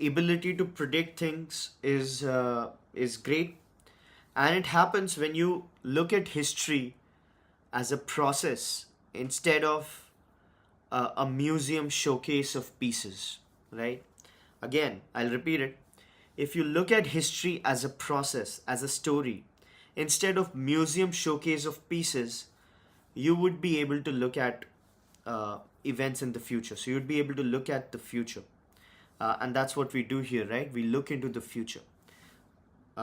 ability to predict things is great, and it happens when you look at history as a process instead of a museum showcase of pieces, right? Again, I'll repeat it. If you look at history as a process, as a story, instead of museum showcase of pieces, you would be able to look at events in the future. So you'd be able to look at the future. And that's what we do here, right? We look into the future.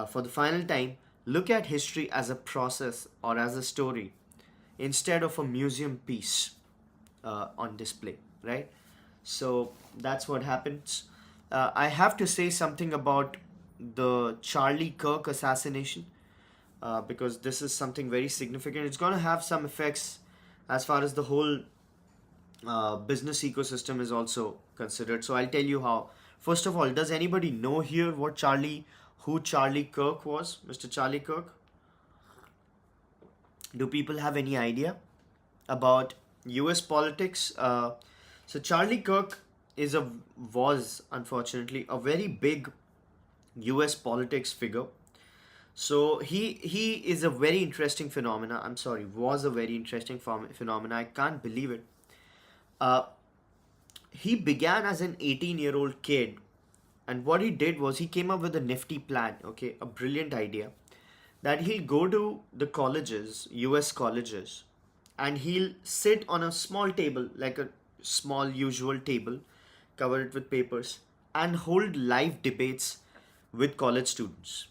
For the final time, look at history as a process or as a story instead of a museum piece on display, right? So that's what happens. I have to say something about the Charlie Kirk assassination because this is something very significant. It's going to have some effects as far as the whole business ecosystem is also considered. So I'll tell you how. First of all, does anybody know here who Charlie Kirk was? Mr. Charlie Kirk? Do people have any idea about US politics? So Charlie Kirk was unfortunately a very big US politics figure. So he is a very interesting phenomena. I'm sorry, was a very interesting phenomena. I can't believe it. Uh, he began as an 18-year-old kid, and what he did was he came up with a nifty plan. Okay, a brilliant idea that he'll go to the colleges, US colleges, and he'll sit on a small table, like a small usual table, cover it with papers, and hold live debates with college students.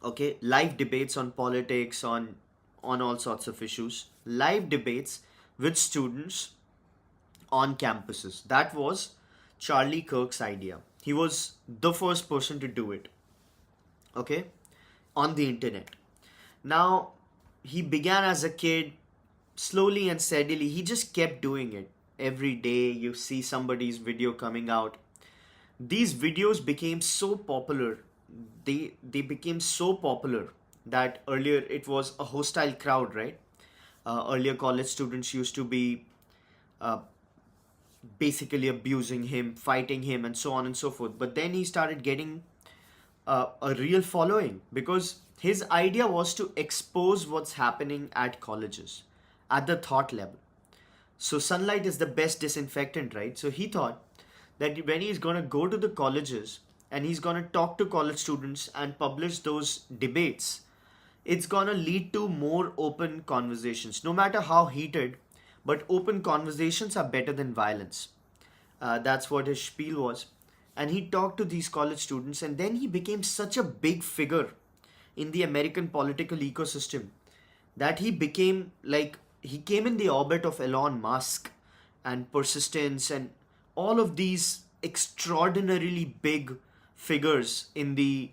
Okay, live debates on politics, on all sorts of issues, live debates with students on campuses. That was Charlie Kirk's idea. He was the first person to do it. Okay, on the internet. Now, he began as a kid, slowly and steadily. He just kept doing it. Every day, you see somebody's video coming out. These videos became so popular. They became so popular that earlier it was a hostile crowd, right? Earlier, college students used to be uh, basically abusing him, fighting him, and so on and so forth. But then he started getting a real following because his idea was to expose what's happening at colleges at the thought level. So, sunlight is the best disinfectant, right? So, he thought that when he's going to go to the colleges and he's going to talk to college students and publish those debates, it's going to lead to more open conversations, no matter how heated, but open conversations are better than violence. That's what his spiel was. And he talked to these college students, and then he became such a big figure in the American political ecosystem that he became like he came in the orbit of Elon Musk and Persistence and all of these extraordinarily big figures in the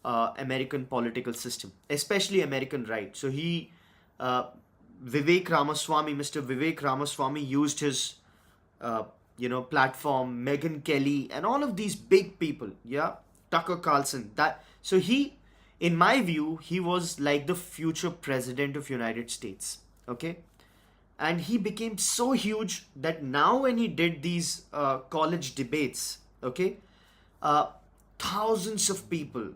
American political system, especially American right. So uh, Mr. Vivek Ramaswamy used his platform, Megan Kelly, and all of these big people, yeah, Tucker Carlson. That so he, in my view, he was like the future president of United States. Okay, and he became so huge that now when he did these college debates, okay, uh, thousands of people,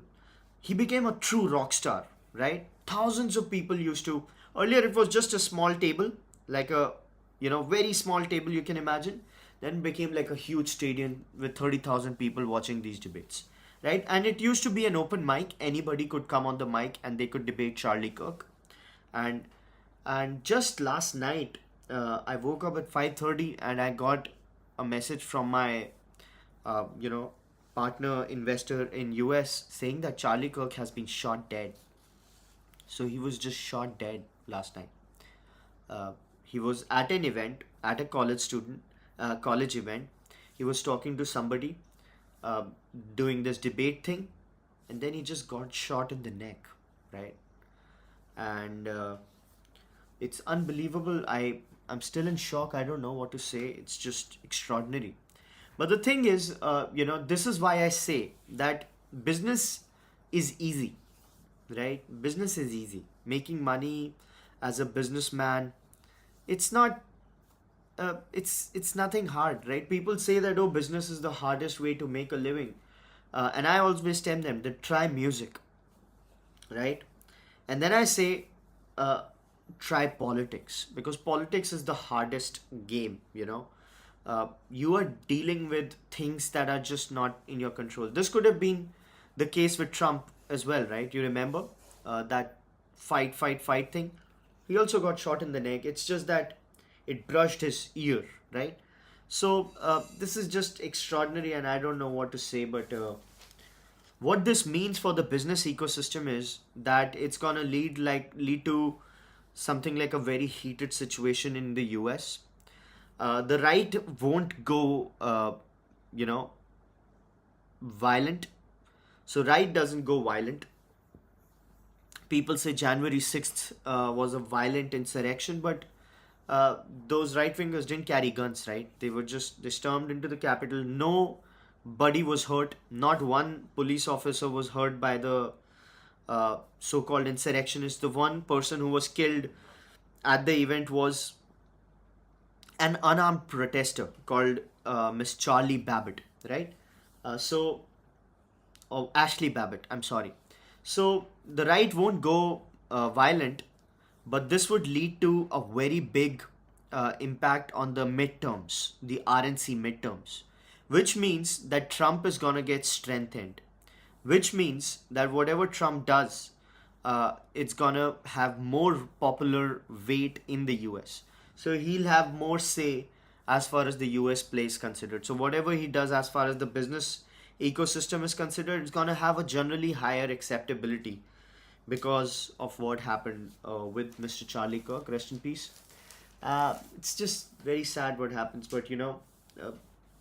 he became a true rock star, right? Thousands of people used to. Earlier, it was just a small table, like a very small table you can imagine. Then became like a huge stadium with 30,000 people watching these debates, right? And it used to be an open mic. Anybody could come on the mic and they could debate Charlie Kirk. And just last night, I woke up at 5:30 and I got a message from my uh, you know partner investor in US saying that Charlie Kirk has been shot dead. So he was just shot dead last night. Uh, he was at an event, at a college event. He was talking to somebody, uh, doing this debate thing, and then he just got shot in the neck, right? And it's unbelievable. I'm still in shock. I don't know what to say. It's just extraordinary. But the thing is, this is why I say that business is easy, right? Business is easy. Making money as a businessman, it's not it's nothing hard, right? People say that, oh, business is the hardest way to make a living, and I always tell them that try music, right? And then I say, uh, try politics, because politics is the hardest game, you know. You are dealing with things that are just not in your control. This could have been the case with Trump as well, right? You remember that fight thing? He also got shot in the neck. It's just that it brushed his ear, right? So this is just extraordinary, and I don't know what to say, but what this means for the business ecosystem is that it's gonna lead to something like a very heated situation in the US. The right won't go, you know, violent. So right doesn't go violent. People say January 6th was a violent insurrection, but those right wingers didn't carry guns, right? They stormed into the Capitol. Nobody was hurt. Not one police officer was hurt by the so called insurrectionists. The one person who was killed at the event was an unarmed protester called Miss Charlie Babbitt, right? So, oh, Ashley Babbitt, I'm sorry. So, the right won't go violent, but this would lead to a very big impact on the midterms, the RNC midterms, which means that Trump is going to get strengthened, which means that whatever Trump does, it's gonna have more popular weight in the US. So he'll have more say as far as the US plays considered. So whatever he does as far as the business ecosystem is considered, it's gonna have a generally higher acceptability because of what happened with Mr. Charlie Kirk. Rest in peace. It's just very sad what happens, but uh,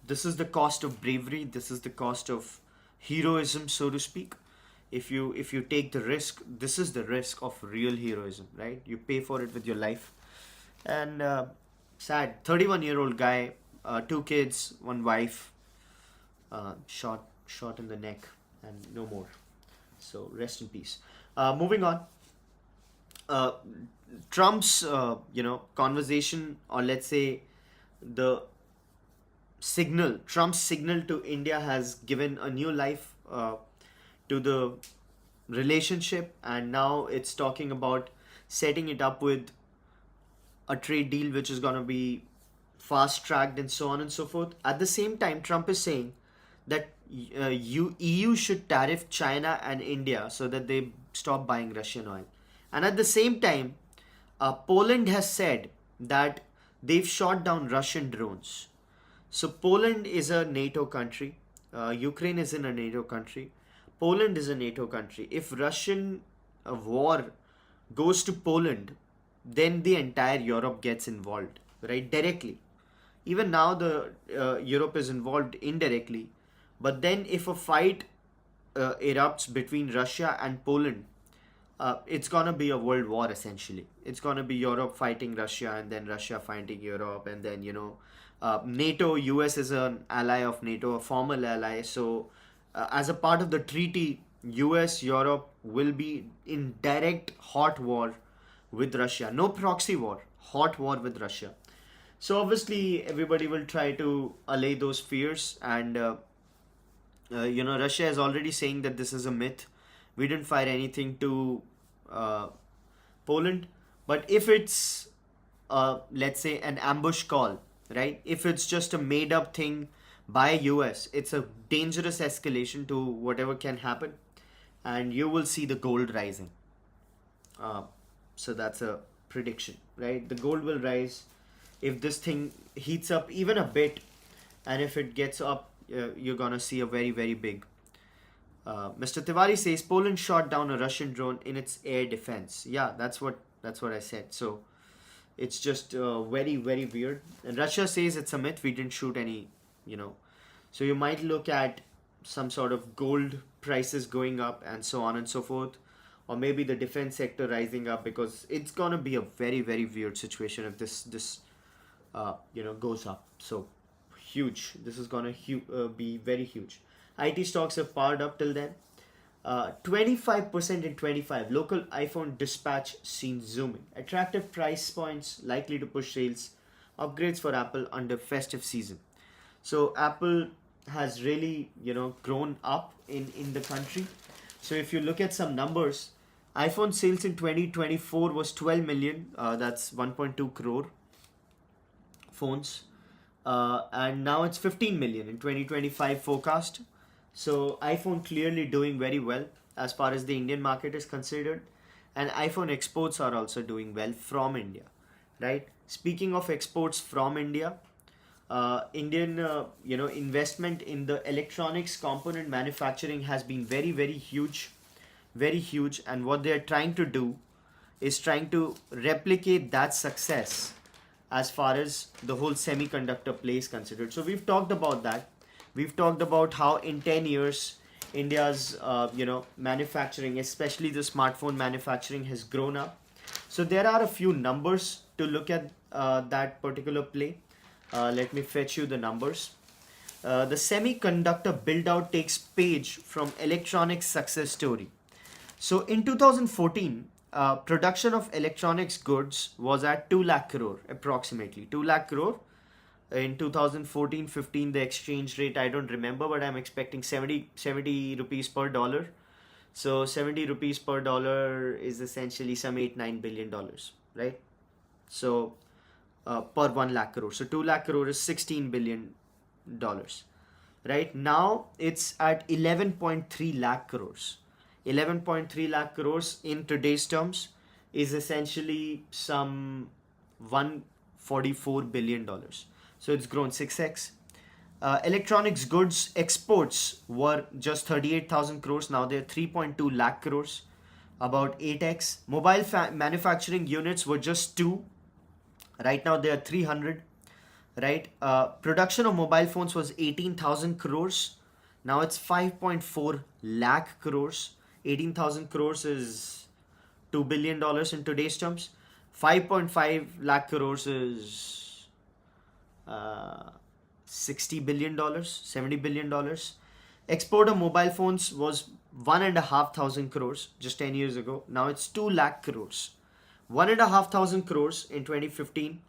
this is the cost of bravery. This is the cost of heroism, so to speak. If you take the risk, this is the risk of real heroism, right? You pay for it with your life. And sad, 31-year-old guy, two kids, one wife, shot in the neck, and no more. So rest in peace. Moving on. Uh, Trump's conversation, or let's say the Trump's signal to India has given a new life to the relationship, and now it's talking about setting it up with a trade deal which is going to be fast tracked and so on and so forth. At the same time, Trump is saying that EU should tariff China and India so that they stop buying Russian oil. And at the same time, Poland has said that they've shot down Russian drones. So Poland is a NATO country. Ukraine is in a NATO country. Poland is a NATO country. If Russian war goes to Poland, then the entire Europe gets involved, right? Directly. Even now, the Europe is involved indirectly. But then, if a fight erupts between Russia and Poland, it's gonna be a world war essentially. It's gonna be Europe fighting Russia, and then Russia fighting Europe, and then NATO. US is an ally of NATO, a formal ally. So, as a part of the treaty, US Europe will be in direct hot war with Russia. No proxy war, hot war with Russia. So obviously everybody will try to allay those fears, and Russia is already saying that this is a myth. We didn't fire anything to uh, Poland. But if it's let's say an ambush call, right? If it's just a made up thing by US, it's a dangerous escalation to whatever can happen, and you will see the gold rising. Uh, so that's a prediction, right? The gold will rise if this thing heats up even a bit, and if it gets up, you're gonna see a very very big. Mr. Tiwari says Poland shot down a Russian drone in its air defense. Yeah, that's what I said. So it's just very very weird. And Russia says it's a myth. We didn't shoot any, you know. So you might look at some sort of gold prices going up and so on and so forth, or maybe the defense sector rising up, because it's gonna be a very very weird situation if this goes up. So huge. This is gonna be very huge. IT stocks have powered up till then. 25% in 25. Local iPhone dispatch seen zooming. Attractive price points likely to push sales upgrades for Apple under festive season. So Apple has really, grown up in the country. So if you look at some numbers, iPhone sales in 2024 was 12 million. That's 1.2 crore phones. And now it's 15 million in 2025 forecast. So iPhone clearly doing very well as far as the Indian market is considered, and iPhone exports are also doing well from India, right? Speaking of exports from India, Indian investment in the electronics component manufacturing has been very huge, and what they are trying to do is trying to replicate that success as far as the whole semiconductor play is considered. So we've talked about that. We've talked about how in 10 years India's manufacturing, especially the smartphone manufacturing, has grown up. So there are a few numbers to look at that particular play. Let me fetch you the numbers. The semiconductor build out takes page from electronics success story. So in 2014, production of electronics goods was at 2 lakh crore, approximately 2 lakh crore. In 2014-15, the exchange rate, I don't remember, but I'm expecting 70 rupees per dollar. So 70 rupees per dollar is essentially some 8-9 billion dollars, right? So per 1 lakh crore. So 2 lakh crore is 16 billion dollars. Right now it's at 11.3 lakh crores. 11.3 lakh crores in today's terms is essentially some 144 billion dollars. So it's grown 6x. Electronics goods exports were just 38,000 crores. Now they're 3.2 lakh crores, about 8x. Mobile manufacturing units were just 2. Right now they are 300. Right. Production of mobile phones was 18,000 crores. Now it's 5.4 lakh crores. 18,000 crores is $2 billion in today's terms. 5.5 lakh crores is 60 billion dollars, 70 billion dollars. Export of mobile phones was 1,500 crores just 10 years ago. Now it's 2 lakh crores. 1,500 crores in 2015,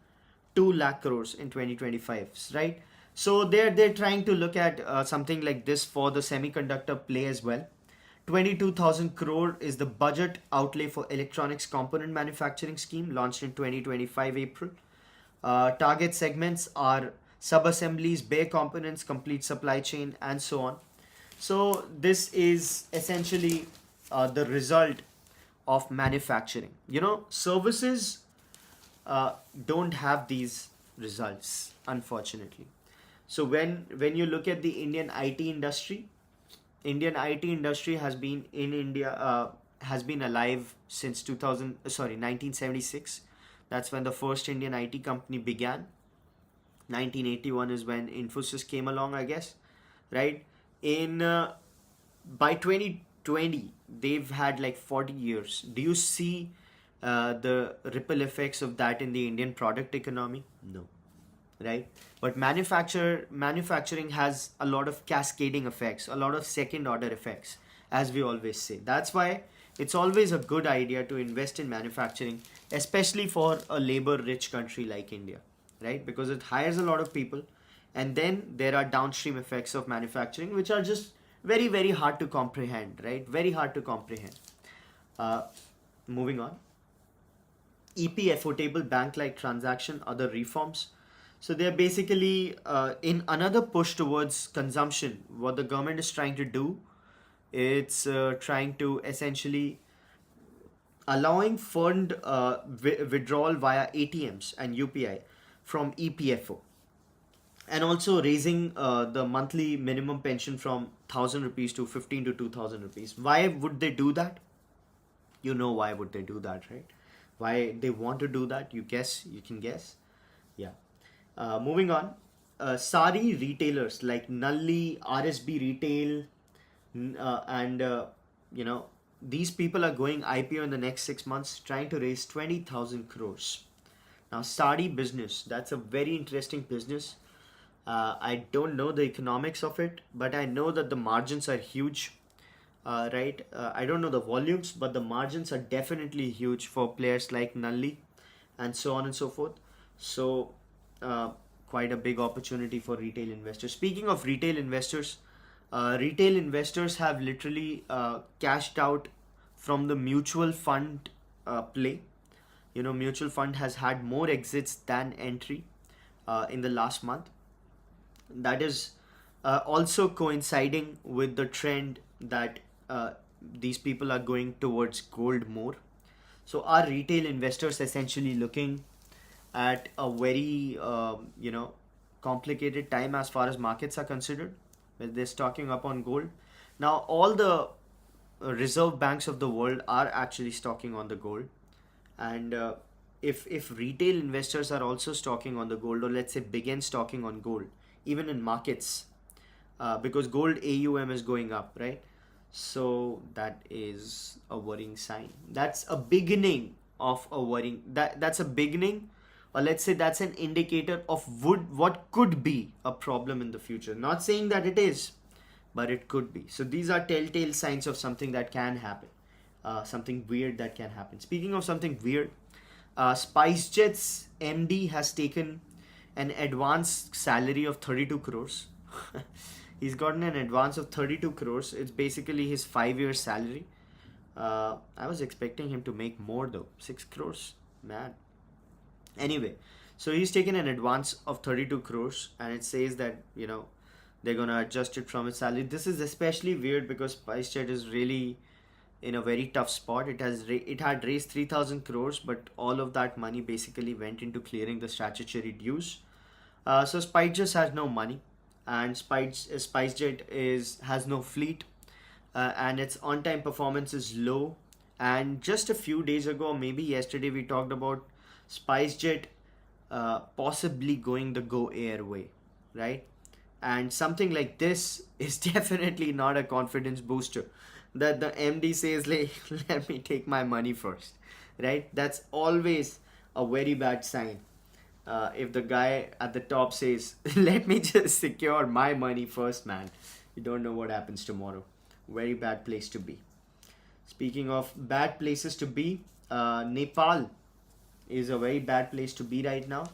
2 lakh crores in 2025, right? So they're trying to look at something like this for the semiconductor play as well. 22,000 crore is the budget outlay for electronics component manufacturing scheme launched in 2025 April. Target segments are sub-assemblies, bare components, complete supply chain, and so on. So this is essentially the result of manufacturing. Services don't have these results, unfortunately. So when you look at the Indian IT industry, Indian IT industry has been in India has been alive since 1976. That's when the first Indian IT company began. 1981 is when Infosys came along, I guess, right? In by 2020, they've had like 40 years. Do you see the ripple effects of that in the Indian product economy? No, right? But manufacturing has a lot of cascading effects, a lot of second order effects, as we always say. That's why it's always a good idea to invest in manufacturing, especially for a labor rich country like India, right? Because it hires a lot of people, and then there are downstream effects of manufacturing which are just very, very hard to comprehend, right? Very hard to comprehend. Moving on. EPFO table, bank like transaction, other reforms. So they're basically in another push towards consumption. What the government is trying to do, it's trying to essentially allowing fund withdrawal via ATMs and UPI from EPFO, and also raising the monthly minimum pension from 1,000 rupees to 15 to 2,000 rupees. Why would they do that? You know why would they do that, right? Why they want to do that? You can guess. Yeah. Moving on, sari retailers like Nalli, RSB Retail, and these people are going IPO in the next 6 months, trying to raise 20,000 crores. Now, sari business, that's a very interesting business. I don't know the economics of it, but I know that the margins are huge. Right? I don't know the volumes, but the margins are definitely huge for players like Nalli and so on and so forth. So uh, quite a big opportunity for retail investors. Speaking of retail investors have literally cashed out from the mutual fund play. You know, mutual fund has had more exits than entry in the last month. That is also coinciding with the trend that these people are going towards gold more. So are retail investors essentially looking at a very complicated time as far as markets are considered, when they're stocking up on gold? Now all the reserve banks of the world are actually stocking on the gold, and if retail investors are also stocking on the gold, or let's say begin stocking on gold even in markets, because gold AUM is going up, right? So that is a worrying sign. That's a beginning of a worrying, that's a beginning, or let's say that's an indicator of what could be a problem in the future. Not saying that it is, but it could be. So these are telltale signs of something that can happen, something weird that can happen. Speaking of something weird, SpiceJet's MD has taken an advance salary of 32 crores. He's gotten an advance of 32 crores. It's basically his 5 year salary. I was expecting him to make more though. 6 crores? Man. Anyway, so he's taken an advance of 32 crores, and it says that, they're gonna adjust it from his salary. This is especially weird because SpiceJet is really in a very tough spot. It had raised 3,000 crores, but all of that money basically went into clearing the statutory dues. So SpiceJet has no money, and SpiceJet has no fleet, and its on-time performance is low. And just a few days ago, maybe yesterday, we talked about SpiceJet possibly going the Go Air way, right? And something like this is definitely not a confidence booster. That the MD says, like, let me take my money first, right? That's always a very bad sign. If the guy at the top says, let me just secure my money first, man, you don't know what happens tomorrow. Very bad place to be. Speaking of bad places to be, Nepal is a very bad place to be right now,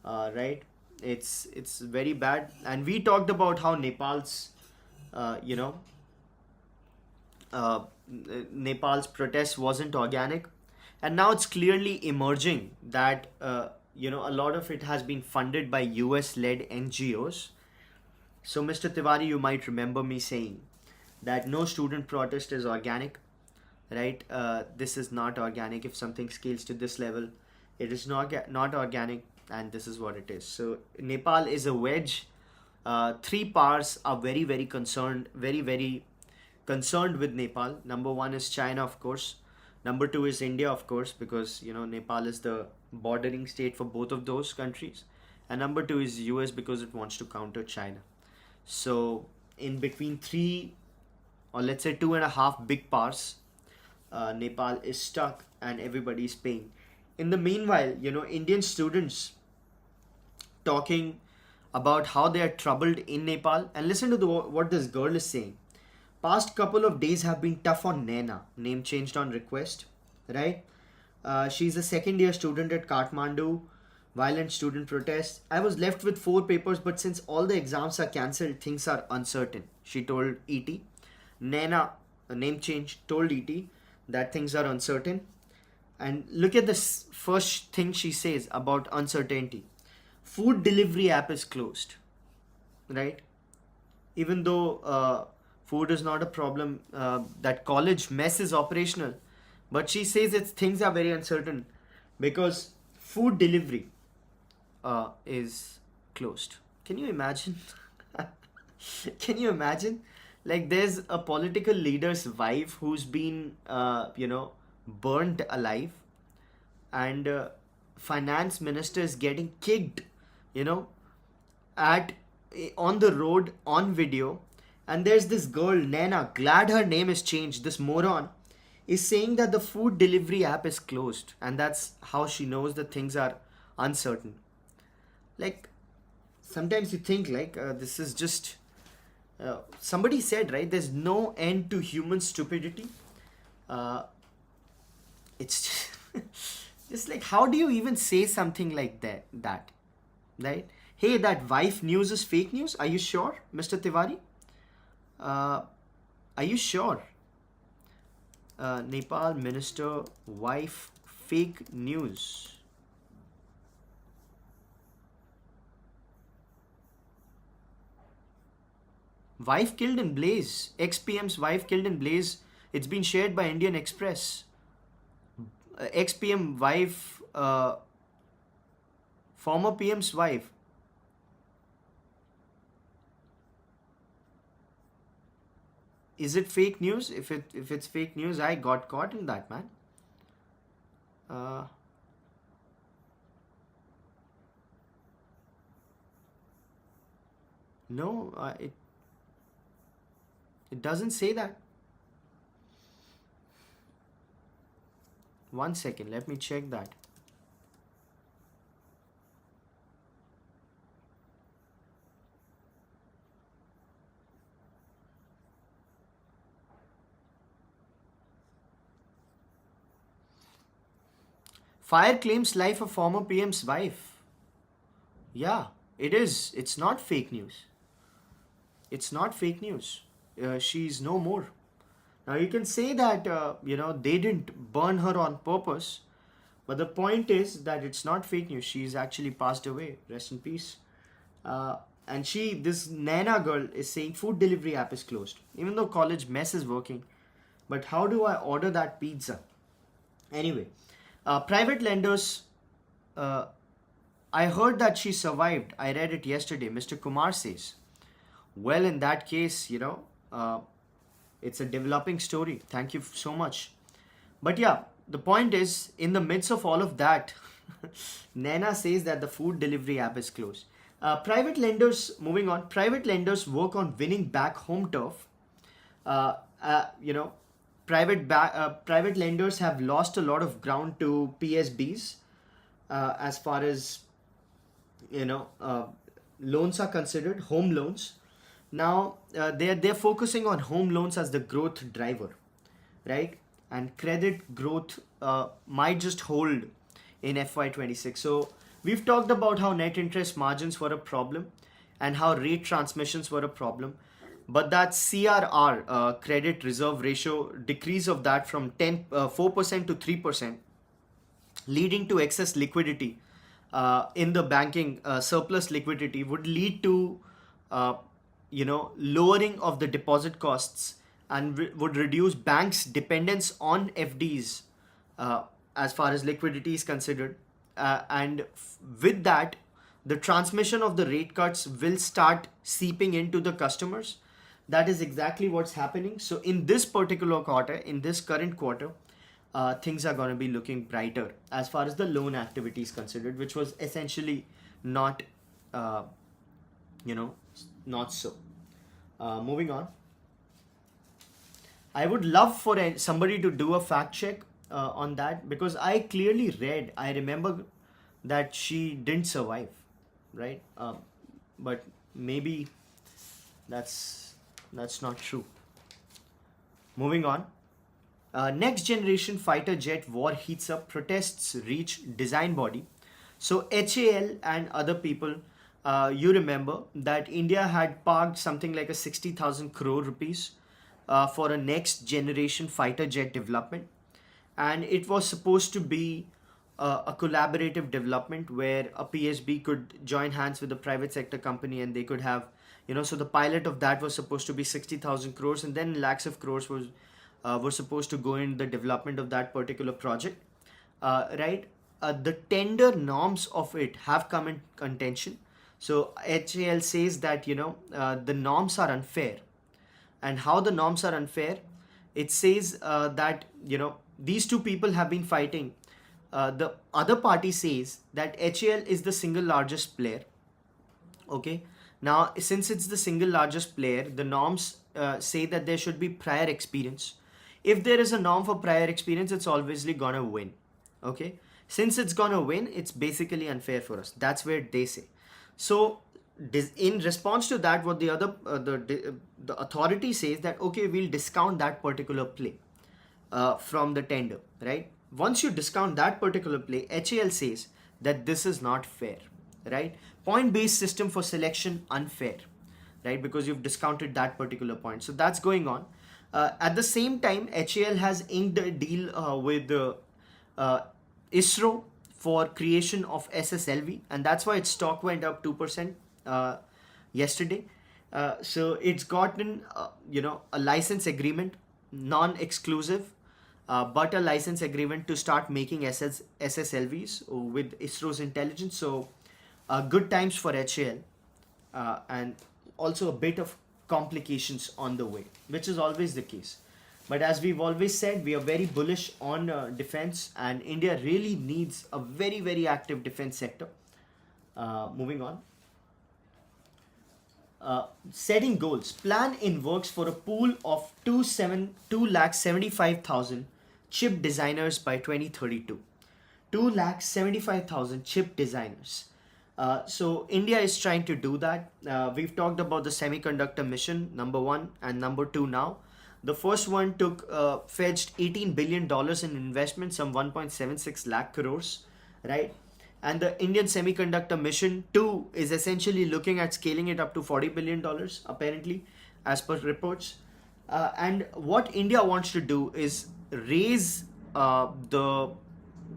right? It's very bad, and we talked about how Nepal's, uh, you know, uh, Nepal's protest wasn't organic, and now it's clearly emerging that a lot of it has been funded by US-led NGOs. So, Mr. Tiwari, you might remember me saying that no student protest is organic, right? This is not organic. If something scales to this level, it is not organic, and this is what it is. So, Nepal is a wedge. Three powers are very, very concerned, very, very concerned with Nepal. Number one is China, of course. Number two is India, of course, because Nepal is the bordering state for both of those countries. And number two is US, because it wants to counter China. So in between three, or let's say two and a half big powers, Nepal is stuck, and everybody is paying. In the meanwhile, Indian students talking about how they are troubled in Nepal. And listen to what this girl is saying. Past couple of days have been tough on Naina, name changed on request, right? She's a second year student at Kathmandu. Violent student protest. I was left with 4 papers, but since all the exams are cancelled, things are uncertain, she told ET. Naina, a name change, told ET that things are uncertain. And look at this first thing she says about uncertainty. Food delivery app is closed, right? Even though food is not a problem, that college mess is operational, but she says things are very uncertain because food delivery is closed. Can you imagine? Can you imagine? Like, there's a political leader's wife who's been, burned alive, and finance minister is getting kicked, you know, at on the road on video. And there's this girl, Nana, glad her name is changed, this moron is saying that the food delivery app is closed, and that's how she knows that things are uncertain. Like, sometimes you think like, this is just somebody said, right, there's no end to human stupidity. It's just, just like, how do you even say something like that? right? Hey, that wife news is fake news. Are you sure, Mr. Tiwari? Uh, are you sure? Nepal minister wife fake news. Wife killed in blaze. Ex-PM's wife killed in blaze. It's been shared by Indian Express. Ex-PM wife, former PM's wife. Is it fake news? If it's fake news, I got caught in that, man. Uh, no, it doesn't say that. One second, let me check that. Fire claims life of former PM's wife. Yeah, it is. It's not fake news. It's not fake news. She's no more. Now you can say that they didn't burn her on purpose, but the point is that it's not fake news. She's actually passed away. Rest in peace. Uh, and this Nana girl is saying food delivery app is closed, even though college mess is working. But how do I order that pizza? Anyway, private lenders. Uh, I heard that she survived. I read it yesterday. Mr. Kumar says. Well, in that case, it's a developing story. Thank you so much. But yeah, the point is, in the midst of all of that, Nana says that the food delivery app is closed. Moving on, private lenders work on winning back home turf. Uh, uh, you know, private lenders have lost a lot of ground to PSBs as far as you know uh, loans are considered, home loans. Now they're focusing on home loans as the growth driver, right? And credit growth might just hold in FY26. So we've talked about how net interest margins were a problem and how rate transmissions were a problem. But that CRR, credit reserve ratio, decrease of that from 4% to 3%, leading to excess liquidity in the banking, surplus liquidity would lead to uh, lowering of the deposit costs and would reduce banks dependence on FDs uh, as far as liquidity is considered. With that, the transmission of the rate cuts will start seeping into the customers. That is exactly what's happening. So in this particular quarter, in this current quarter, things are going to be looking brighter as far as the loan activity is considered, which was essentially not, uh, you know, not so. Moving on. I would love for somebody to do a fact check on that, because I clearly read, I remember that she didn't survive, right? But maybe that's not true. Moving on. Next generation fighter jet war heats up, protests reach design body. So HAL and other people, you remember that India had parked something like a 60,000 crore rupees for a next generation fighter jet development. And it was supposed to be a collaborative development where a PSB could join hands with a private sector company, and they could have, so the pilot of that was supposed to be 60,000 crores, and then lakhs of crores were supposed to go in the development of that particular project, right? The tender norms of it have come in contention. So HAL says that the norms are unfair. And how the norms are unfair? It says that these two people have been fighting. The other party says that HAL is the single largest player. Okay. Now, since it's the single largest player, the norms say that there should be prior experience. If there is a norm for prior experience, it's obviously gonna win. Okay. Since it's gonna win, it's basically unfair for us. That's where they say. So, in response to that, what the other the authority says that okay, we'll discount that particular play from the tender, right? Once you discount that particular play, HAL says that this is not fair. right? Point based system for selection unfair, right? Because you've discounted that particular point. So that's going on. At the same time, HAL has inked a deal with uh, ISRO for creation of SSLV, and that's why its stock went up 2% yesterday. So it's gotten a license agreement, non-exclusive, but a license agreement to start making SSLVs with ISRO's intelligence. So good times for HAL, and also a bit of complications on the way, which is always the case. But as we've always said, we are very bullish on defense, and India really needs a very, very active defense sector. Moving on. Setting goals. Plan in works for a pool of 2,75,000 chip designers by 2032. 2,75,000 chip designers. So India is trying to do that. We've talked about the semiconductor mission, number one, and number two now. The first one fetched $18 billion in investment, some 1.76 lakh crores, right? And the Indian Semiconductor Mission 2 is essentially looking at scaling it up to $40 billion, apparently, as per reports. And what India wants to do is raise the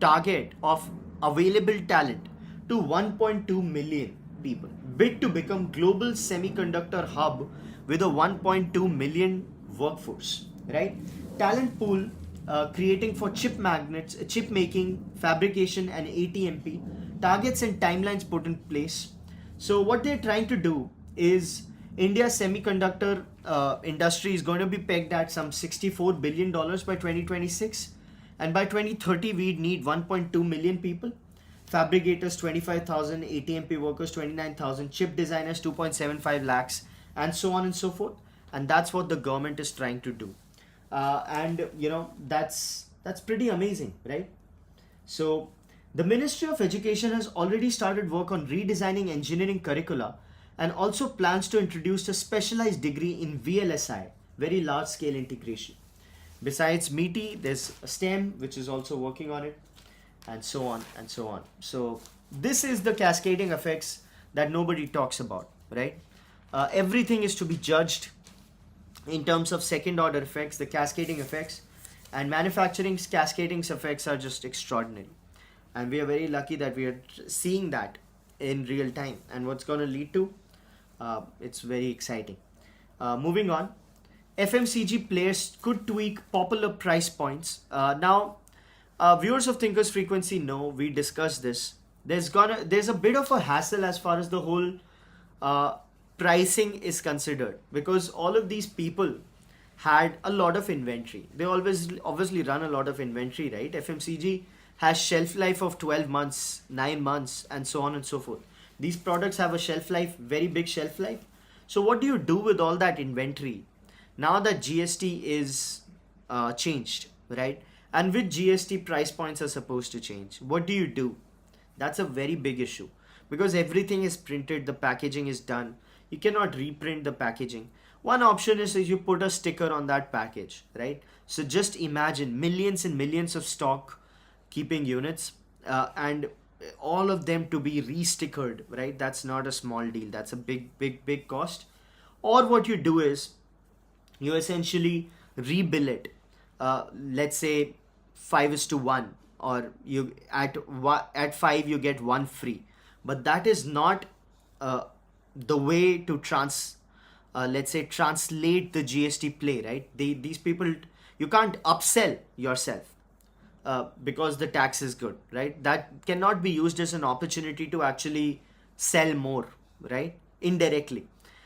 target of available talent to 1.2 million people. Bid to become global semiconductor hub with a 1.2 million workforce, right? Talent pool creating for chip magnets, chip making, fabrication, and ATMP. Targets and timelines put in place. So what they're trying to do is India's semiconductor industry is going to be pegged at some $64 billion by 2026, and by 2030 we need 1.2 million people. Fabricators 25,000, ATMP workers 29,000, chip designers 2.75 lakhs, and so on and so forth. And that's what the government is trying to do. And that's pretty amazing, right? So the Ministry of Education has already started work on redesigning engineering curricula, and also plans to introduce a specialized degree in VLSI, very large scale integration. Besides METI, there's STEM, which is also working on it, and so on and so on. So this is the cascading effects that nobody talks about, right? Everything is to be judged in terms of second order effects, the cascading effects, and manufacturing's cascading effects are just extraordinary. And we are very lucky that we are seeing that in real time, and what's going to lead to, it's very exciting. Moving on. FMCG players could tweak popular price points. Now, viewers of Thinkers Frequency know we discussed this. There's a bit of a hassle as far as the whole pricing is considered, because all of these people had a lot of inventory. They always obviously run a lot of inventory, right? FMCG has shelf life of 12 months, 9 months, and so on and so forth. These products have a shelf life, very big shelf life. So what do you do with all that inventory now that GST is changed, right? And with GST, price points are supposed to change. What do you do? That's a very big issue, because everything is printed, the packaging is done. You cannot reprint the packaging. One option is you put a sticker on that package, right? So just imagine millions and millions of stock keeping units, and all of them to be re-stickered, right? That's not a small deal. That's a big cost. Or what you do is you essentially rebill it. Let's say 5:1, or you at 5 you get one free. But that is not the way to let's say translate the GST play, right? These people, you can't upsell yourself because the tax is good, right? That cannot be used as an opportunity to actually sell more, right? Indirectly.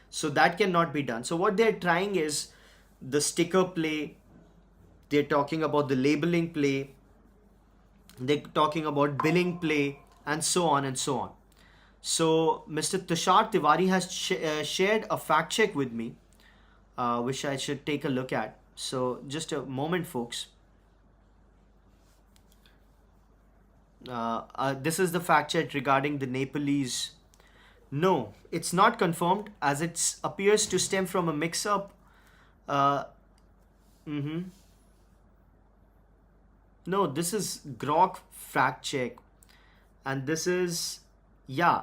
So that cannot be done. So what they're trying is the sticker play. They're talking about the labeling play. They're talking about billing play, and so on and so on. So Mr. Tushar Tiwari has shared a fact check with me, which I should take a look at. So just a moment, folks. This is the fact check regarding the Nepalese. No, it's not confirmed, as it appears to stem from a mix-up. Mm-hmm. No, this is Grok fact check, and this is, yeah.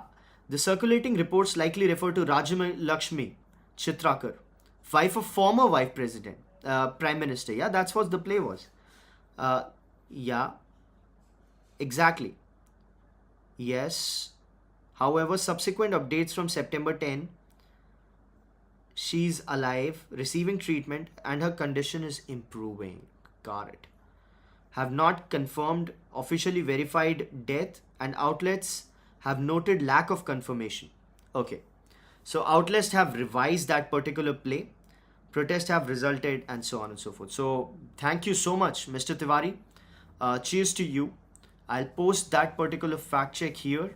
The circulating reports likely refer to Rajama Lakshmi Chitrakar, wife of former vice president, prime minister. Yeah, that's what the play was. Uh, yeah, exactly. Yes. However, subsequent updates from September 10, she's alive, receiving treatment, and her condition is improving. Got it. Have not confirmed officially verified death, and outlets have noted lack of confirmation. Okay. So outlets have revised that particular play. Protests have resulted, and so on and so forth. So thank you so much, Mr. Tiwari. Cheers to you. I'll post that particular fact check here.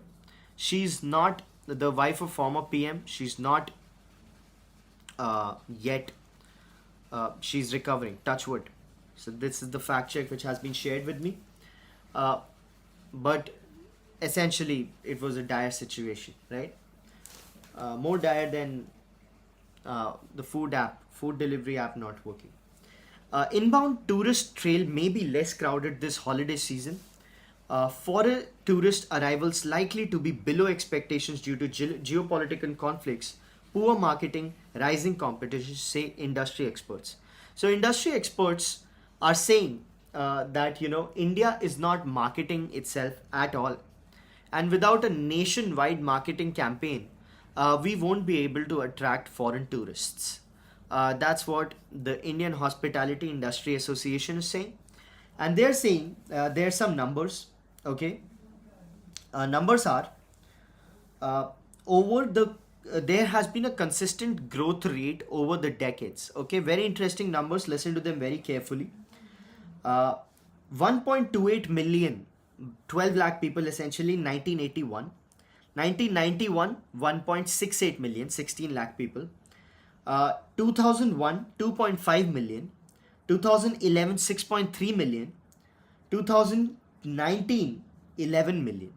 She's not the wife of former PM. She's not yet. She's recovering. Touch wood. So this is the fact check which has been shared with me. Uh, but essentially, it was a dire situation, right? More dire than the food delivery app not working. Inbound tourist trail may be less crowded this holiday season. Foreign tourist arrivals likely to be below expectations due to geopolitical conflicts, poor marketing, rising competition, say industry experts. So industry experts are saying that India is not marketing itself at all, and without a nationwide marketing campaign, we won't be able to attract foreign tourists. That's what the Indian Hospitality Industry Association is saying, and they're saying there are some numbers. Okay, numbers are over the there has been a consistent growth rate over the decades. Okay, very interesting numbers. Listen to them very carefully. uh, 1.28 million, 12 lakh people essentially in 1981. 1991, 1.68 million, 16 lakh people. 2001, 2.5 million. 2011, 6.3 million. 2019, 11 million.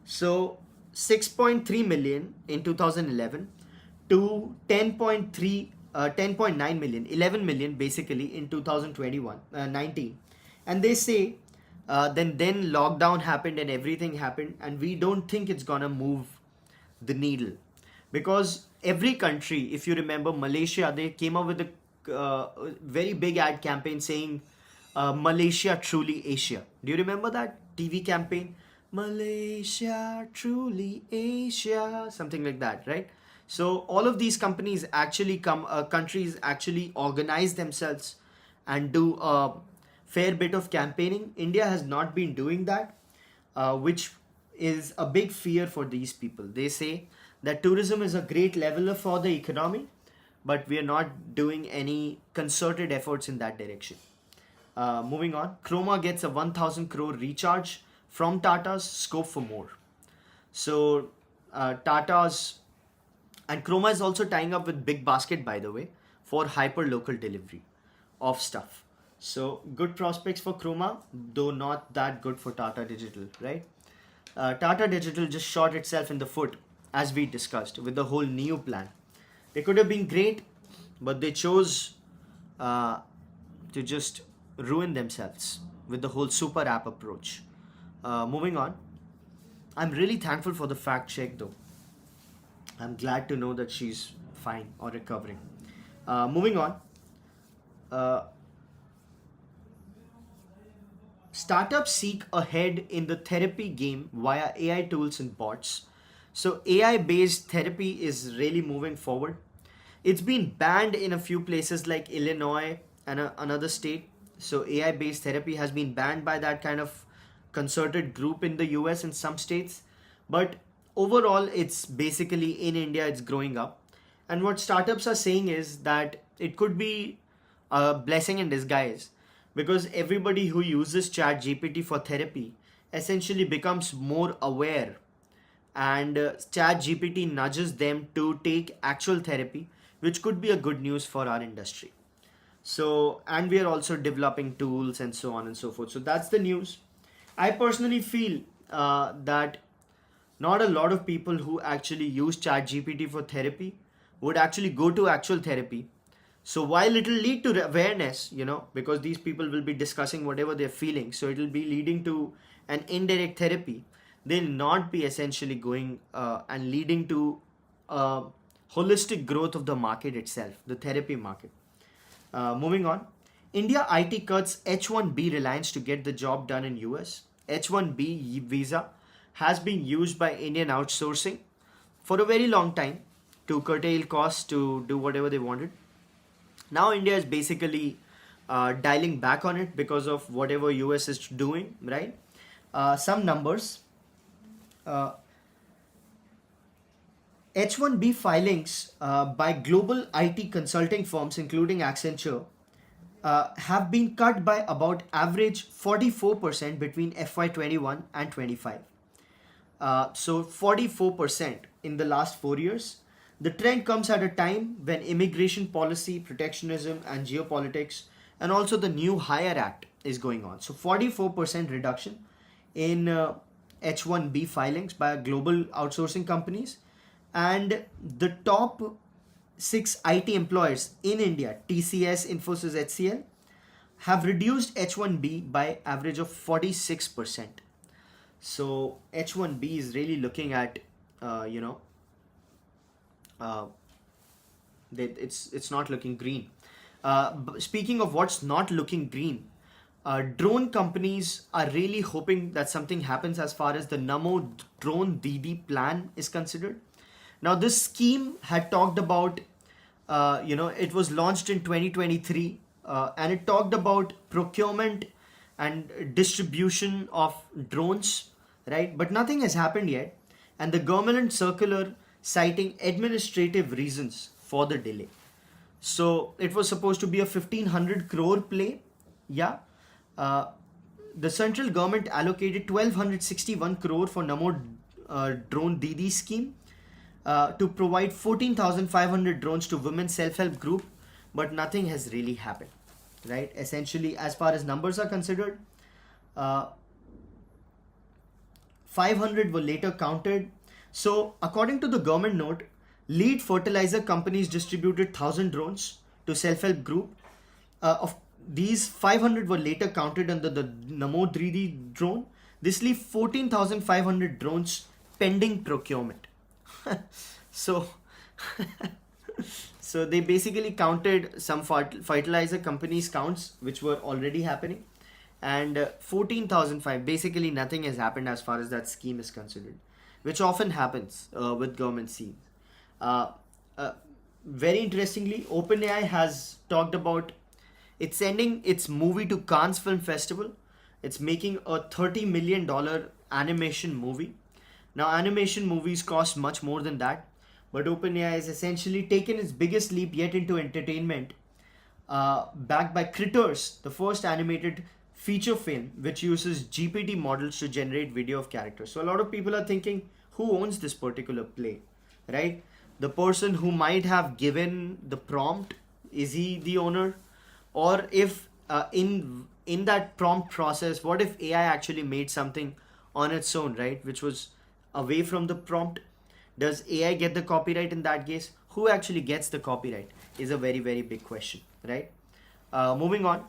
So 6.3 million in 2011 to 10.3 10.9 million, 11 million basically in 2021 19. And they say then lockdown happened and everything happened, and we don't think it's gonna move the needle, because every country, if you remember Malaysia, they came up with a very big ad campaign saying Malaysia truly Asia. Do you remember that TV campaign? Malaysia truly Asia, something like that, right? So all of these companies actually countries actually organize themselves and do a fair bit of campaigning. India has not been doing that, which is a big fear for these people. They say that tourism is a great leveler for the economy, but we are not doing any concerted efforts in that direction. Moving on, Chroma gets a 1,000 crore recharge from Tata's, scope for more. So Tata's and Chroma is also tying up with Big Basket, by the way, for hyper local delivery of stuff. So good prospects for Chroma, though not that good for Tata Digital, right? Tata Digital just shot itself in the foot, as we discussed, with the whole Neo plan. They could have been great, but they chose to just ruin themselves with the whole super app approach. Moving on, I'm really thankful for the fact check though. I'm glad to know that she's fine or recovering. Moving on, uh, startups seek ahead in the therapy game via AI tools and bots. So AI based therapy is really moving forward. It's been banned in a few places like Illinois and another state. So AI based therapy has been banned by that kind of concerted group in the US in some states. But overall, it's basically in India, it's growing up. And what startups are saying is that it could be a blessing in disguise, because everybody who uses Chat GPT for therapy essentially becomes more aware, and Chat GPT nudges them to take actual therapy, which could be a good news for our industry. So, and we are also developing tools and so on and so forth. So that's the news. I personally feel that not a lot of people who actually use Chat GPT for therapy would actually go to actual therapy. So while it will lead to awareness, because these people will be discussing whatever they're feeling, so it will be leading to an indirect therapy. they'll not be essentially going and leading to uh, holistic growth of the market itself, the therapy market. Moving on, India IT cuts H1B reliance to get the job done in US. H1B visa has been used by Indian outsourcing for a very long time to curtail costs to do whatever they wanted. Now India is basically dialing back on it because of whatever US is doing, right? Some numbers. Uh, H1B filings by global IT consulting firms, including Accenture, have been cut by about average 44% between FY21 and 25. So 44% in the last 4 years. The trend comes at a time when immigration policy, protectionism, and geopolitics, and also the new Hire Act is going on. So 44% reduction in H1B filings by global outsourcing companies, and the top six IT employers in India, TCS, Infosys, HCL, have reduced H1B by average of 46%. So H1B is really looking at, uh, you know, uh, that it's not looking green. Speaking of what's not looking green, drone companies are really hoping that something happens as far as the Namo drone DD plan is considered. Now, this scheme had talked about, it was launched in 2023, and it talked about procurement and distribution of drones, right? But nothing has happened yet, and the government circular citing administrative reasons for the delay. So it was supposed to be a 1500 crore play. Yeah. Uh, the central government allocated 1261 crore for Namo drone DD scheme to provide 14,500 drones to women self-help group, but nothing has really happened, right? Essentially, as far as numbers are considered, uh, 500 were later counted. So, according to the government note, lead fertilizer companies distributed 1,000 drones to self-help group. Of these, 500 were later counted under the Namo 3D drone. This leaves 14,500 drones pending procurement. So, so they basically counted some fertilizer companies' counts, which were already happening, and 14,005. Basically, nothing has happened as far as that scheme is considered, which often happens with government schemes. Uh, uh, Very interestingly, OpenAI has talked about it's sending its movie to Cannes Film Festival. It's making a $30 million animation movie. Now, animation movies cost much more than that, but OpenAI has essentially taken its biggest leap yet into entertainment, backed by Critters, the first animated feature film which uses GPT models to generate video of characters. So, a lot of people are thinking, who owns this particular play, right? The person who might have given the prompt, is he the owner? Or if in that prompt process, what if AI actually made something on its own, right, which was away from the prompt? Does AI get the copyright in that case? Who actually gets the copyright is a very, very big question, right? Moving on,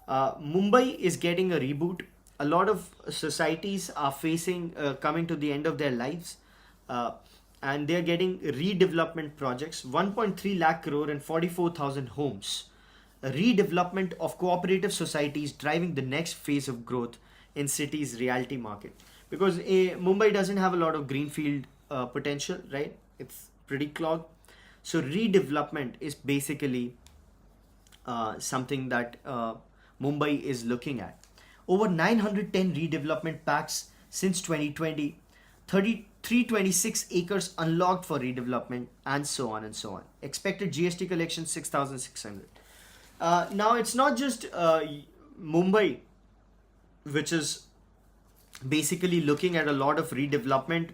Mumbai is getting a reboot. A lot of societies are facing coming to the end of their lives, uh, and they're getting redevelopment projects, 1.3 lakh crore and 44,000 homes. A redevelopment of cooperative societies driving the next phase of growth in cities' reality market, because Mumbai doesn't have a lot of greenfield potential, right? It's pretty clogged. So redevelopment is basically something that Mumbai is looking at. Over 910 redevelopment packs since 2020, 326 acres unlocked for redevelopment, and so on and so on. Expected GST collection 6,600. Now it's not just Mumbai, which is basically looking at a lot of redevelopment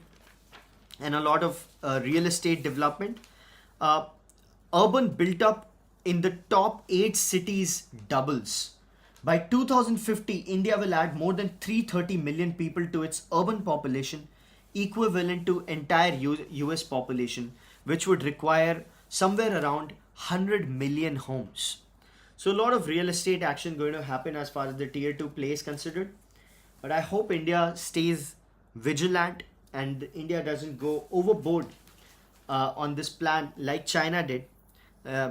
and a lot of real estate development. Uh, Urban built up in the top 8 cities doubles. By 2050, India will add more than 330 million people to its urban population, equivalent to entire US population, which would require somewhere around 100 million homes. So a lot of real estate action going to happen as far as the tier 2 play is considered. But I hope India stays vigilant and India doesn't go overboard on this plan like China did,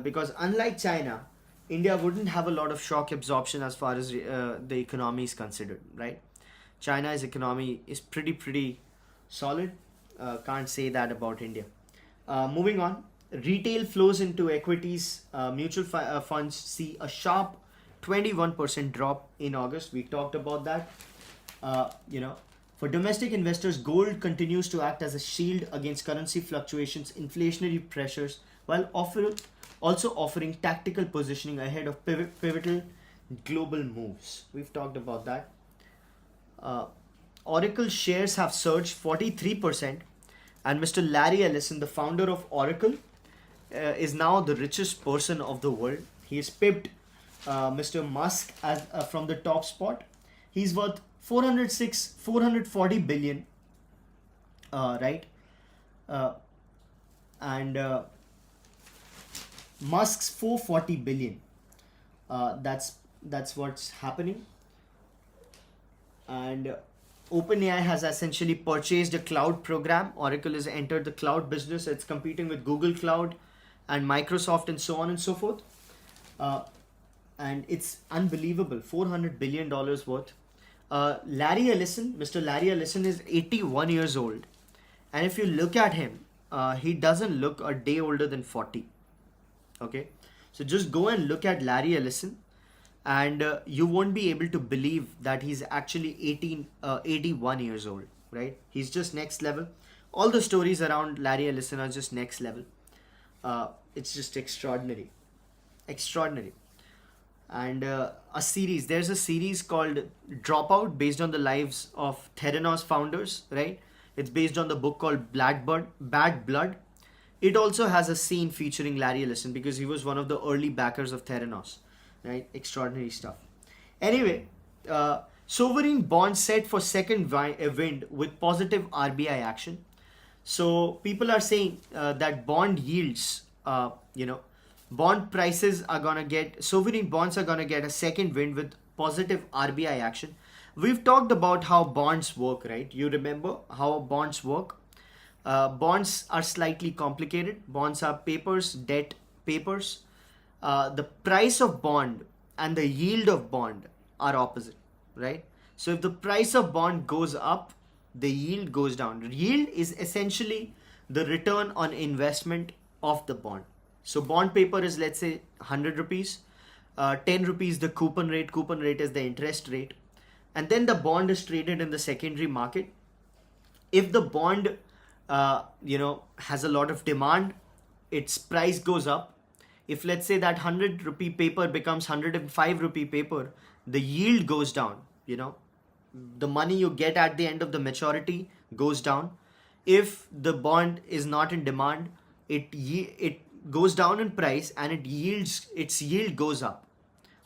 because unlike China, India wouldn't have a lot of shock absorption as far as the economy is considered, right? China's economy is pretty solid. Can't say that about India. Moving on, retail flows into equities, mutual funds see a sharp 21% drop in August. We talked about that. You know, for domestic investors, gold continues to act as a shield against currency fluctuations, inflationary pressures, while also offering tactical positioning ahead of pivotal global moves. We've talked about that. Uh, Oracle shares have surged 43%, and Mr. Larry Ellison, the founder of Oracle, is now the richest person of the world. He has pipped Mr. Musk from the top spot. He's worth 440 billion, right? Uh, and Musk's 440 billion. That's what's happening. And OpenAI has essentially purchased a cloud program. Oracle has entered the cloud business. It's competing with Google Cloud and Microsoft and so on and so forth. And it's unbelievable, $400 billion worth. Larry Ellison, Mr. Larry Ellison is 81 years old. And if you look at him, he doesn't look a day older than 40. Okay. So just go and look at Larry Ellison, and you won't be able to believe that he's actually 81 years old, right? He's just next level. All the stories around Larry Ellison are just next level. It's just extraordinary. And there's a series called Dropout, based on the lives of Theranos founders, right? It's based on the book called Bad Blood. It also has a scene featuring Larry Ellison because he was one of the early backers of Theranos, right? Extraordinary stuff. Anyway, sovereign bonds set for second wind with positive RBI action. So people are saying that bond yields, bond prices are gonna sovereign bonds are gonna get a second wind with positive RBI action. We've talked about how bonds work, right? You remember how bonds work? Bonds are slightly complicated. Bonds are debt papers. The price of bond and the yield of bond are opposite, right? So if the price of bond goes up, the yield goes down. Yield is essentially the return on investment of the bond. So bond paper is, let's say, 100 rupees, 10 rupees the coupon rate is the interest rate, and then the bond is traded in the secondary market. If the bond has a lot of demand, its price goes up. If, let's say, that 100 rupee paper becomes 105 rupee paper, the yield goes down. The money you get at the end of the maturity goes down. If the bond is not in demand, it goes down in price, and its yield goes up.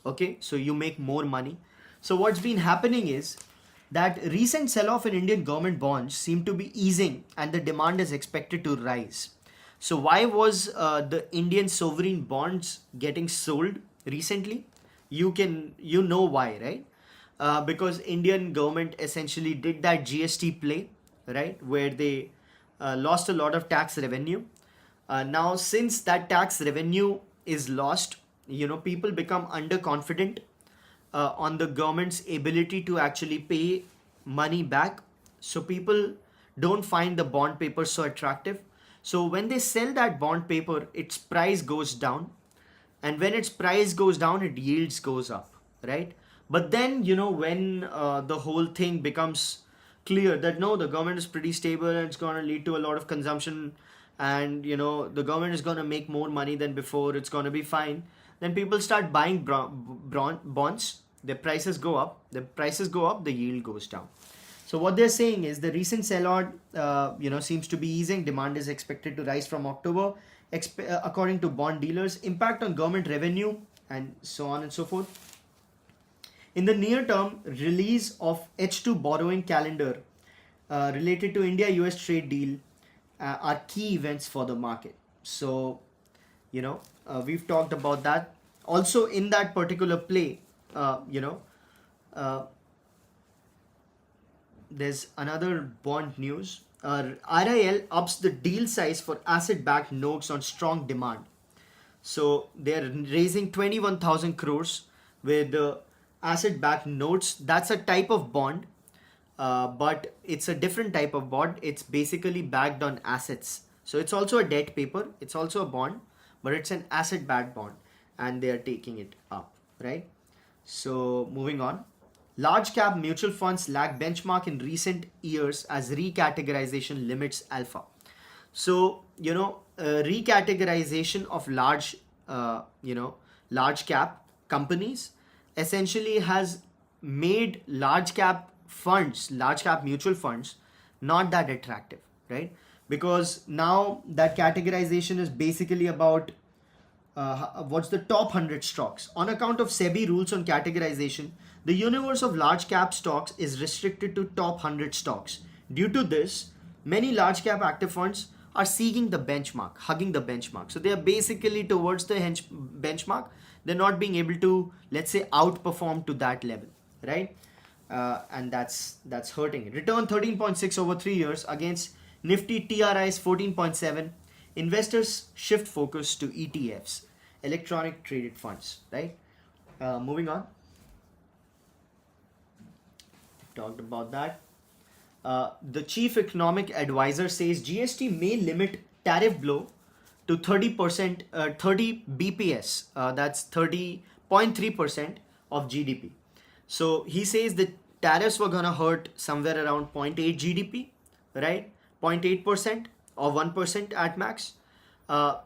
Okay, so you make more money. So what's been happening is that recent sell-off in Indian government bonds seem to be easing, and the demand is expected to rise. So why was the Indian sovereign bonds getting sold recently? You know why, right? Because Indian government essentially did that GST play, right, where they lost a lot of tax revenue. Now, since that tax revenue is lost, people become underconfident on the government's ability to actually pay money back. So people don't find the bond paper so attractive. So when they sell that bond paper, its price goes down. And when its price goes down, its yields goes up, right? But then, when the whole thing becomes clear that no, the government is pretty stable and it's going to lead to a lot of consumption, and the government is going to make more money than before, it's going to be fine, then people start buying bonds. The prices go up, the yield goes down. So what they're saying is the recent sell-on seems to be easing. Demand is expected to rise from October, according to bond dealers. Impact on government revenue and so on and so forth. In the near term, release of H2 borrowing calendar related to India-US trade deal are key events for the market. So, we've talked about that. Also, in that particular play, there's another bond news. RIL ups the deal size for asset-backed notes on strong demand. So they're raising 21,000 crores with asset-backed notes. That's a type of bond, but it's a different type of bond. It's basically backed on assets. So it's also a debt paper. It's also a bond, but it's an asset-backed bond, and they are taking it up, right? So moving on. Large cap mutual funds lag benchmark in recent years as recategorization limits alpha. So, recategorization of large cap companies essentially has made large cap mutual funds not that attractive, right? Because now that categorization is basically about what's the top 100 stocks. On account of SEBI rules on categorization, the universe of large cap stocks is restricted to top 100 stocks. Due to this, many large cap active funds are seeking the benchmark, hugging the benchmark. So they are basically towards the benchmark. They're not being able to, let's say, outperform to that level, right? And that's hurting. Return 13.6 over 3 years against Nifty TRI's 14.7. Investors shift focus to ETFs, electronic traded funds, right? Moving on. Talked about that. The chief economic advisor says GST may limit tariff blow to 30%, 30 BPS. That's 30.3% of GDP. So he says that tariffs were gonna hurt somewhere around 0.8 GDP, right? 0.8% or 1% at max. A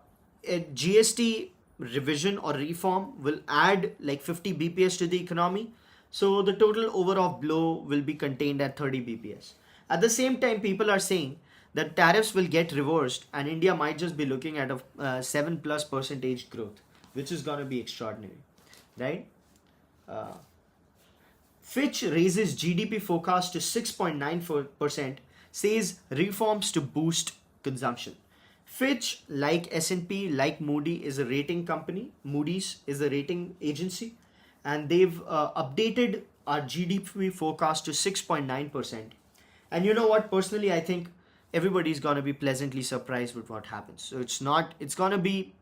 GST revision or reform will add like 50 BPS to the economy. So the total overall blow will be contained at 30 BPS. At the same time, people are saying that tariffs will get reversed and India might just be looking at a 7+% growth, which is going to be extraordinary, right? Fitch raises GDP forecast to 6.94%, says reforms to boost consumption. Fitch, like S&P, like Moody, is a rating company. Moody's is a rating agency, and they've updated our GDP forecast to 6.9%. And you know what? Personally, I think everybody's gonna be pleasantly surprised with what happens. So it's gonna be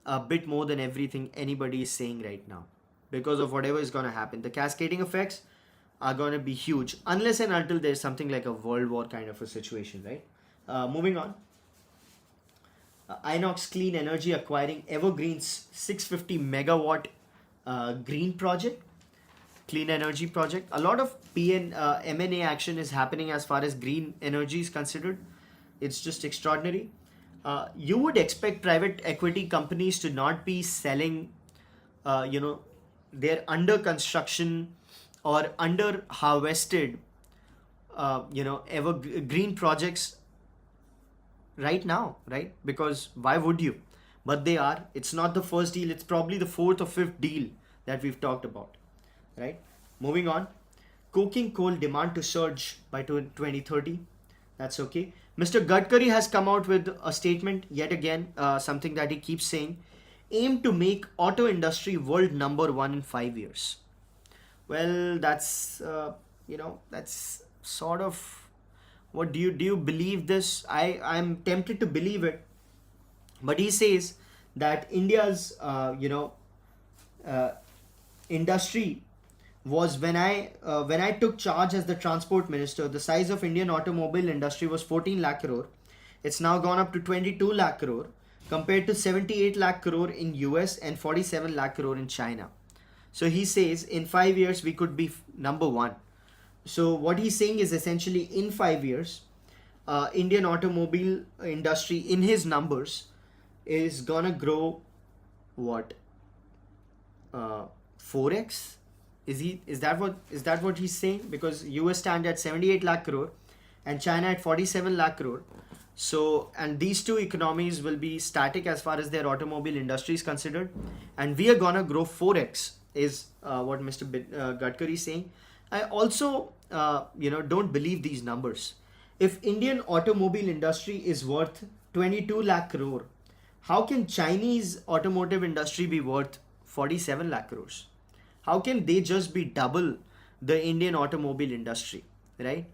a bit more than everything anybody is saying right now, because of whatever is gonna happen. The cascading effects are gonna be huge, unless and until there's something like a world war kind of a situation, right? Moving on. Inox Clean Energy acquiring Evergreen's 650 megawatt green project, clean energy project. A lot of M&A action is happening as far as green energy is considered. It's just extraordinary. You would expect private equity companies to not be selling, their under construction or under harvested, green projects right now, right? Because why would you? But they are. It's not the first deal. It's probably the fourth or fifth deal that we've talked about, right? Moving on. Coking coal demand to surge by 2030. That's okay. Mr. Gadkari has come out with a statement yet again, something that he keeps saying, aim to make auto industry world number 1 in 5 years. Well, that's sort of, what do you believe this? I'm tempted to believe it, but he says that India's industry was, when I took charge as the transport minister, the size of Indian automobile industry was 14 lakh crore. It's now gone up to 22 lakh crore compared to 78 lakh crore in US and 47 lakh crore in China. So he says in 5 years we could be number 1. So what he's saying is essentially in 5 years, Indian automobile industry in his numbers is gonna grow what, 4x? Is that what he's saying? Because US stand at 78 lakh crore and China at 47 lakh crore. So, and these two economies will be static as far as their automobile industry is considered, and we are gonna grow 4x is what Mr. Gadkari is saying. I also don't believe these numbers. If Indian automobile industry is worth 22 lakh crore, how can Chinese automotive industry be worth 47 lakh crores? How can they just be double the Indian automobile industry? right?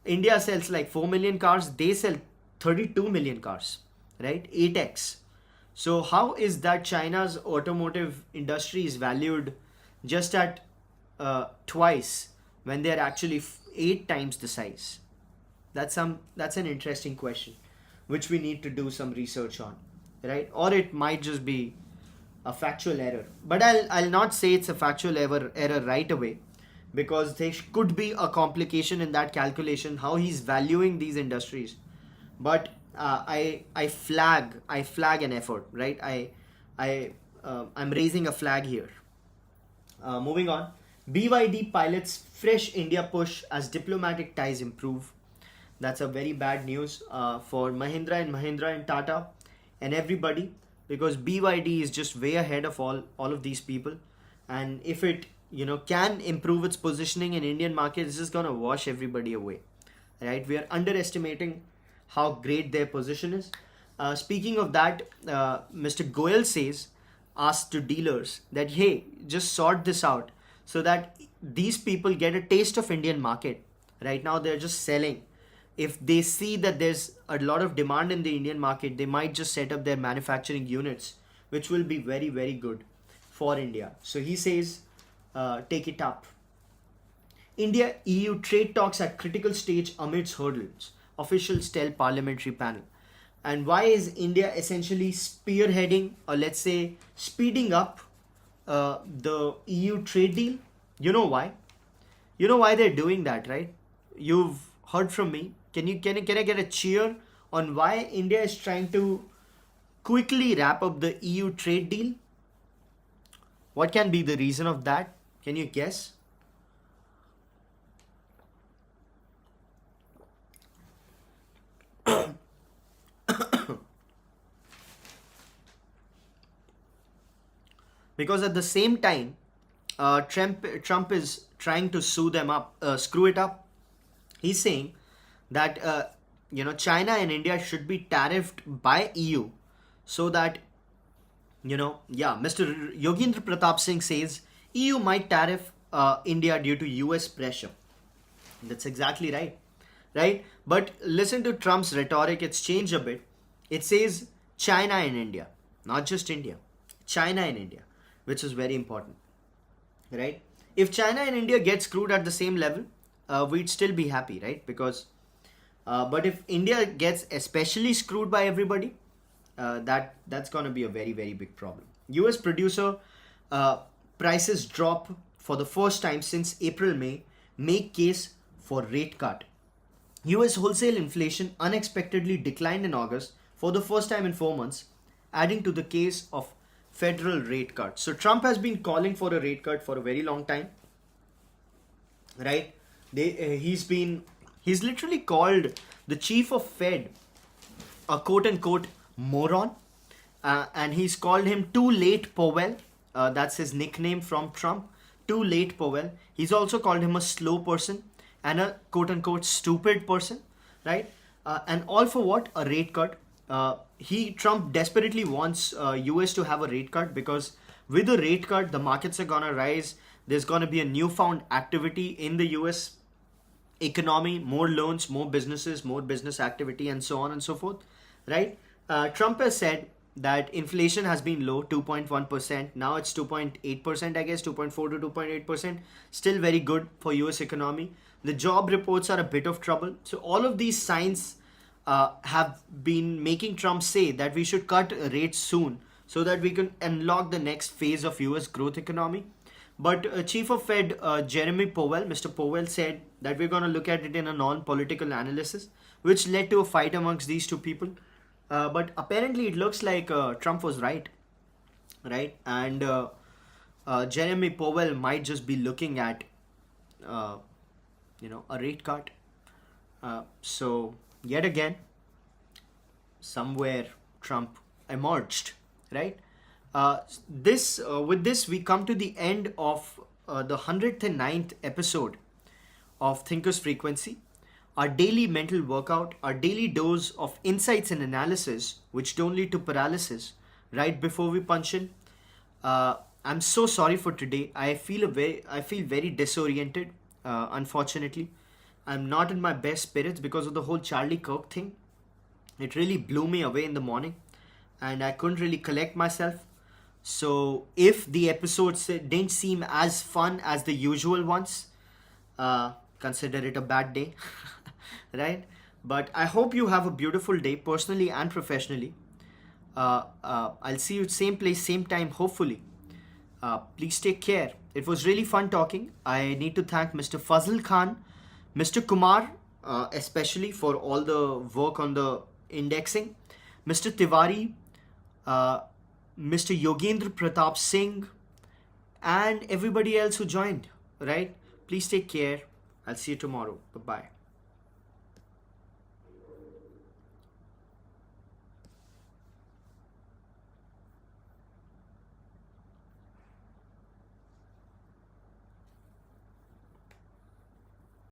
India sells like 4 million cars, they sell 32 million cars, right? 8x. So how is that China's automotive industry is valued just at twice when they're actually 8 times the size? That's an interesting question, which we need to do some research on, right? Or it might just be a factual error. But I'll not say it's a factual error right away, because there could be a complication in that calculation how he's valuing these industries. But I flag an effort, right? I'm raising a flag here. Moving on, BYD pilots fresh India push as diplomatic ties improve. That's a very bad news for Mahindra and Tata and everybody, because BYD is just way ahead of all of these people, and if it can improve its positioning in Indian market, it's just gonna wash everybody away, right? We are underestimating how great their position is. Speaking of that, Mr. Goyal says, asked to dealers that, hey, just sort this out so that these people get a taste of Indian market. Right now, they're just selling. If they see that there's a lot of demand in the Indian market, they might just set up their manufacturing units, which will be very, very good for India. So he says, take it up. India EU trade talks at critical stage amidst hurdles, officials tell parliamentary panel. And why is India essentially spearheading, or let's say speeding up the EU trade deal? You know why? You know why they're doing that, right? You've heard from me. Can I get a cheer on why India is trying to quickly wrap up the EU trade deal? What can be the reason of that? Can you guess? Because at the same time, Trump is trying to screw it up. He's saying that China and India should be tariffed by EU, so that Mr. Yogindra Pratap Singh says EU might tariff India due to US pressure. That's exactly right, right? But listen to Trump's rhetoric; it's changed a bit. It says China and India, not just India, China and India, which is very important, right? If China and India get screwed at the same level, we'd still be happy, right? Because, but if India gets especially screwed by everybody, that's gonna be a very, very big problem. U.S. producer prices drop for the first time since April-May, make case for rate cut. US wholesale inflation unexpectedly declined in August for the first time in 4 months, adding to the case of federal rate cut. So Trump has been calling for a rate cut for a very long time, right? He's literally called the chief of Fed a quote unquote moron, and he's called him too late Powell. That's his nickname from Trump, too late Powell. He's also called him a slow person and a quote unquote stupid person, right? And all for what? A rate cut. Trump desperately wants US to have a rate cut, because with a rate cut the markets are gonna rise. There's gonna be a newfound activity in the US economy, more loans, more businesses, more business activity, and so on and so forth, right? Trump has said that inflation has been low, 2.1%. Now it's 2.8%, I guess, 2.4 to 2.8%. Still very good for US economy. The job reports are a bit of trouble. So all of these signs have been making Trump say that we should cut rates soon so that we can unlock the next phase of US growth economy. But Chief of Fed Jeremy Powell, Mr. Powell, said that we're going to look at it in a non-political analysis, which led to a fight amongst these two people. But apparently it looks like Trump was right, right? And Jeremy Powell might just be looking at, a rate cut. So yet again, somewhere Trump emerged, right? With this, we come to the end of the 109th episode of Thinker's Frequency, our daily mental workout, our daily dose of insights and analysis, which don't lead to paralysis, right before we punch in. I'm so sorry for today. I feel very disoriented, unfortunately. I'm not in my best spirits because of the whole Charlie Kirk thing. It really blew me away in the morning, and I couldn't really collect myself. So if the episodes didn't seem as fun as the usual ones, consider it a bad day, right? But I hope you have a beautiful day, personally and professionally. I'll see you same place, same time, hopefully. Please take care. It was really fun talking. I need to thank Mr. Fazl Khan, Mr. Kumar, especially for all the work on the indexing, Mr. Tiwari, uh, Mr. Yogendra Pratap Singh, and everybody else who joined, right? Please take care. I'll see you tomorrow. Bye bye.